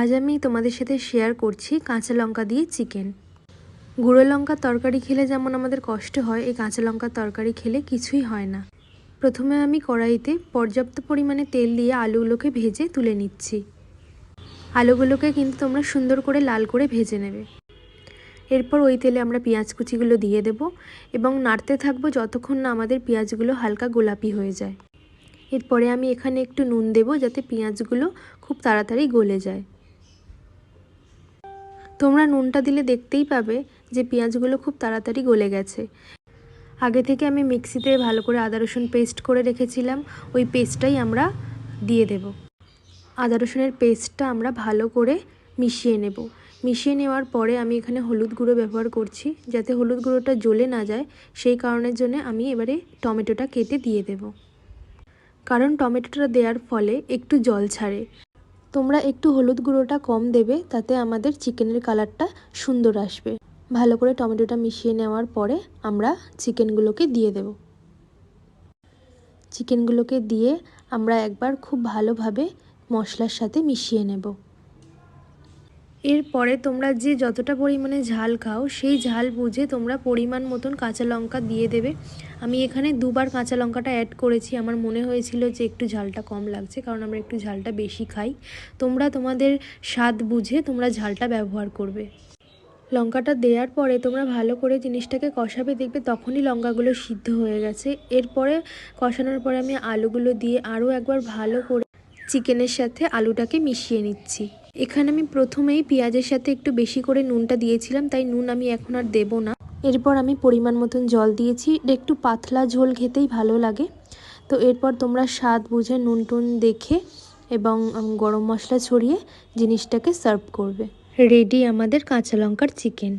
আজ আমি তোমাদের সাথে শেয়ার করছি কাঁচা লঙ্কা দিয়ে চিকেন। গুঁড়ো লঙ্কার তরকারি খেলে যেমন আমাদের কষ্ট হয়, এই কাঁচা লঙ্কার তরকারি খেলে কিছুই হয় না। প্রথমে আমি কড়াইতে পর্যাপ্ত পরিমাণে তেল দিয়ে আলুগুলোকে ভেজে তুলে নিচ্ছি। আলুগুলোকে কিন্তু তোমরা সুন্দর করে লাল করে ভেজে নেবে। এরপর ওই তেলে আমরা পেঁয়াজ কুচিগুলো দিয়ে দেব এবং নাড়তে থাকবো যতক্ষণ না আমাদের পেঁয়াজগুলো হালকা গোলাপি হয়ে যায়। এরপরে আমি এখানে একটু নুন দেব যাতে পেঁয়াজগুলো খুব তাড়াতাড়ি গলে যায়। তোমরা নুনটা দিলে দেখতেই পাবে যে পেঁয়াজগুলো খুব তাড়াতাড়ি গলে গেছে। আগে থেকে আমি মিক্সিতে ভালো করে আদা রসুন পেস্ট করে রেখেছিলাম, ওই পেস্টটাই আমরা দিয়ে দেব। আদা রসুনের পেস্টটা আমরা ভালো করে মিশিয়ে নেব। মিশিয়ে নেওয়ার পরে আমি এখানে হলুদ গুঁড়ো ব্যবহার করছি, যাতে হলুদ গুঁড়োটা জ্বলে না যায়, সেই কারণের জন্য আমি এবারে টমেটোটা কেটে দিয়ে দেব। কারণ টমেটোটা দেওয়ার ফলে একটু জল ছাড়ে। তোমরা একটু হলুদ গুঁড়োটা কম দেবে, তাতে আমাদের চিকেনের কালারটা সুন্দর আসবে। ভালো করে টমেটোটা মিশিয়ে নেওয়ার পরে আমরা চিকেনগুলোকে দিয়ে দেব। চিকেনগুলোকে দিয়ে আমরা একবার খুব ভালোভাবে মশলার সাথে মিশিয়ে নেব। এরপরে তোমরা যে যতটা পরিমাণে ঝাল খাও সেই ঝাল বুঝে তোমরা পরিমাণ মতন কাঁচা লঙ্কা দিয়ে দেবে। আমি এখানে দুবার কাঁচা লঙ্কাটা অ্যাড করেছি, আমার মনে হয়েছিল যে একটু ঝালটা কম লাগছে, কারণ আমরা একটু ঝালটা বেশি খাই। তোমরা তোমাদের স্বাদ বুঝে তোমরা ঝালটা ব্যবহার করবে। লঙ্কাটা দেওয়ার পরে তোমরা ভালো করে জিনিসটাকে কষাবে, দেখবে তখনই লঙ্কাগুলো সিদ্ধ হয়ে গেছে। এরপরে কষানোর পরে আমি আলুগুলো দিয়ে আরও একবার ভালো করে চিকেনের সাথে আলুটাকে মিশিয়ে নিচ্ছি। এখানে আমি প্রথমেই পেঁয়াজের সাথে একটু বেশি করে নুনটা দিয়েছিলাম, তাই নুন আমি এখন আর দেব না। এরপর আমি পরিমাণ মতন জল দিয়েছি, একটু পাতলা ঝোল খেতেই ভালো লাগে। তো এরপর তোমরা স্বাদ বুঝে নুন টুন দেখে এবং গরম মশলা ছড়িয়ে জিনিসটাকে সার্ভ করবে। রেডি আমাদের কাঁচা লঙ্কার চিকেন।